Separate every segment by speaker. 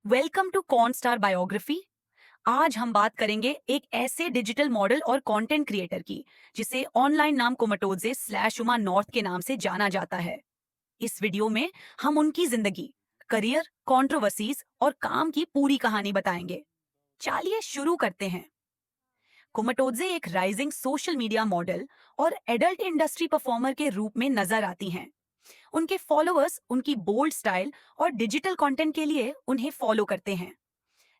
Speaker 1: Welcome to corn star biography. आज हम बात करेंगे एक ऐसे डिजिटल मॉडल और कंटेंट क्रिएटर की जिसे ऑनलाइन नाम कोमाटोजे स्लैश उमा नॉर्थ के नाम से जाना जाता है। इस वीडियो में हम उनकी जिंदगी, करियर, कंट्रोवर्सीज और काम की पूरी कहानी बताएंगे। चलिए शुरू करते हैं। कोमाटोजे एक राइजिंग सोशल मीडिया मॉडल और एडल्ट इंडस्ट्री परफॉर्मर के रूप में नजर आती हैं। उनके फॉलोअर्स उनकी बोल्ड स्टाइल और डिजिटल कंटेंट के लिए उन्हें फॉलो करते हैं,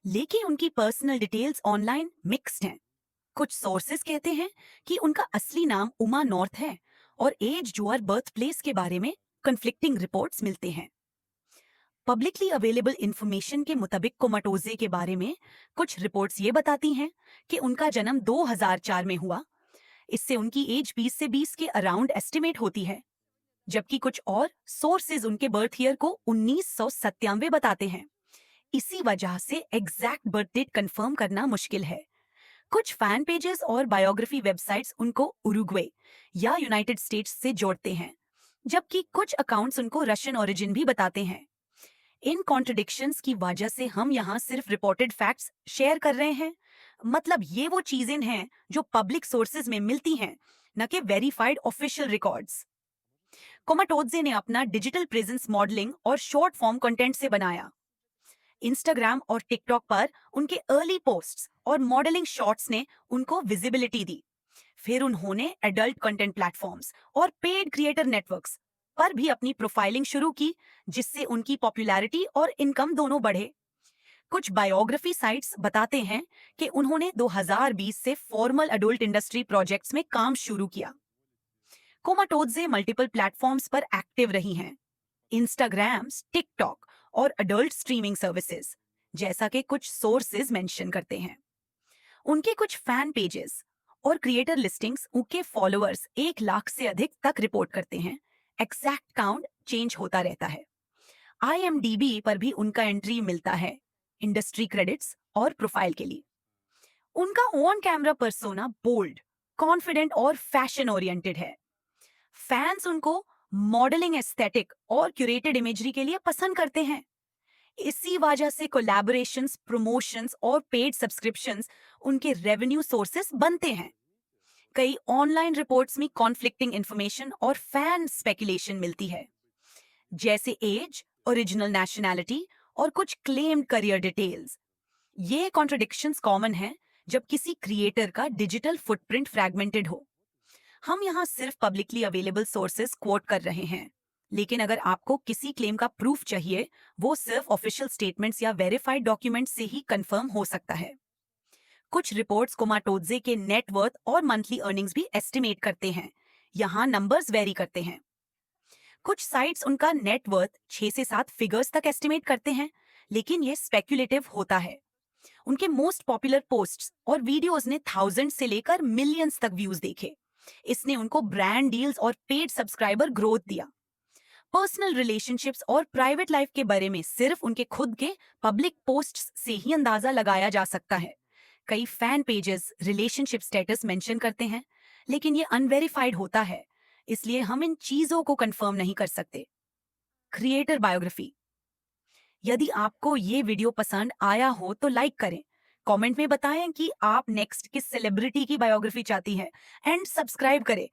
Speaker 1: लेकिन उनकी पर्सनल डिटेल्स ऑनलाइन मिक्स्ड हैं। कुछ सोर्सेस कहते हैं कि उनका असली नाम उमा नॉर्थ है और एज जुआर बर्थ प्लेस के बारे में कंफ्लिक्टिंग रिपोर्ट्स मिलते हैं। पब्लिकली अवेलेबल इंफॉर्मेशन के मुताबिक कोमाटोजे के बारे में कुछ रिपोर्ट्स ये बताती हैं कि उनका जन्म 2004 में हुआ। इससे उनकी एज 20 से 20 के अराउंड एस्टिमेट होती है, जबकि कुछ और सोर्सेज उनके बर्थ ईयर को 1997 बताते हैं। इसी वजह से एग्जैक्ट बर्थ डेट कंफर्म करना मुश्किल है। कुछ फैन पेजेस और बायोग्राफी वेबसाइट्स उनको उरुग्वे या यूनाइटेड स्टेट्स से जोड़ते हैं, जबकि कुछ अकाउंट्स उनको रशियन ओरिजिन भी बताते हैं। इन कॉन्ट्रडिक्शंस की वजह से हम यहाँ सिर्फ रिपोर्टेड फैक्ट्स शेयर कर रहे हैं। मतलब ये वो चीजें हैं जो पब्लिक सोर्सेज में मिलती हैं, न कि वेरीफाइड ऑफिशियल रिकॉर्ड्स। कोमाटोजे ने अपना डिजिटल प्रेजेंस मॉडलिंग और शॉर्ट फॉर्म कंटेंट से बनाया। इंस्टाग्राम और टिकटॉक पर उनके अर्ली पोस्ट्स और मॉडलिंग शॉट्स ने उनको विजिबिलिटी दी। फिर उन्होंने एडल्ट कंटेंट प्लेटफॉर्म्स और पेड क्रिएटर नेटवर्क्स पर भी अपनी प्रोफाइलिंग शुरू की, जिससे उनकी पॉपुलैरिटी और इनकम दोनों बढ़े। कुछ बायोग्राफी साइट्स बताते हैं कि उन्होंने 2020 से फॉर्मल एडल्ट इंडस्ट्री प्रोजेक्ट्स में काम शुरू किया। कोमाटोजे मल्टीपल प्लेटफॉर्म्स पर एक्टिव रही हैं, इंस्टाग्राम, टिकटॉक और अडल्ट स्ट्रीमिंग सर्विसेज, जैसा कि कुछ सोर्सेज मेंशन करते हैं। उनके कुछ फैन पेजेस और क्रिएटर लिस्टिंग्स उनके फॉलोअर्स 1 लाख से अधिक तक रिपोर्ट करते हैं। एग्जैक्ट काउंट चेंज होता रहता है। IMDb पर भी उनका एंट्री मिलता है, इंडस्ट्री क्रेडिट्स और प्रोफाइल के लिए। उनका on camera persona bold, confident और फैशन ओरिएंटेड है। फैंस उनको मॉडलिंग एस्थेटिक और क्यूरेटेड इमेजरी के लिए पसंद करते हैं। इसी वजह से कोलैबोरेशंस, प्रमोशंस और पेड सब्सक्रिप्शंस उनके रेवेन्यू सोर्सेस बनते हैं। कई ऑनलाइन रिपोर्ट्स में कॉन्फ्लिक्टिंग इंफॉर्मेशन और फैन स्पेकुलेशन मिलती है, जैसे एज, ओरिजिनल नेशनैलिटी और कुछ क्लेम्ड करियर डिटेल्स। ये कॉन्ट्रडिक्शंस कॉमन है जब किसी क्रिएटर का डिजिटल फुटप्रिंट फ्रैगमेंटेड हो। हम यहाँ सिर्फ पब्लिकली अवेलेबल सोर्सेस कोट कर रहे हैं, लेकिन अगर आपको किसी क्लेम का प्रूफ चाहिए, वो सिर्फ ऑफिशियल स्टेटमेंट्स या वेरीफाइड डॉक्यूमेंट से ही कंफर्म हो सकता है। कुछ रिपोर्ट्स कोमाटोजे के नेटवर्थ और मंथली अर्निंग्स भी एस्टिमेट करते हैं। यहाँ नंबर्स वेरी करते हैं। कुछ साइट्स उनका नेटवर्थ 6 से 7 फिगर्स तक एस्टिमेट करते हैं, लेकिन ये स्पेक्युलेटिव होता है। उनके मोस्ट पॉपुलर पोस्ट्स और वीडियोस ने थाउजेंड से लेकर मिलियंस तक व्यूज देखे। इसने उनको ब्रांड डील्स और पेड सब्सक्राइबर ग्रोथ दिया। पर्सनल रिलेशनशिप्स और प्राइवेट लाइफ के बारे में सिर्फ उनके खुद के पब्लिक पोस्ट्स से ही अंदाजा लगाया जा सकता है। कई fan pages relationship status mention करते हैं, लेकिन ये अनवेरिफाइड होता है, इसलिए हम इन चीजों को कंफर्म नहीं कर सकते। Creator biography. यदि आपको ये वीडियो पसंद आया हो तो लाइक करें, कमेंट में बताएं कि आप नेक्स्ट किस सेलिब्रिटी की बायोग्राफी चाहती हैं, एंड सब्सक्राइब करें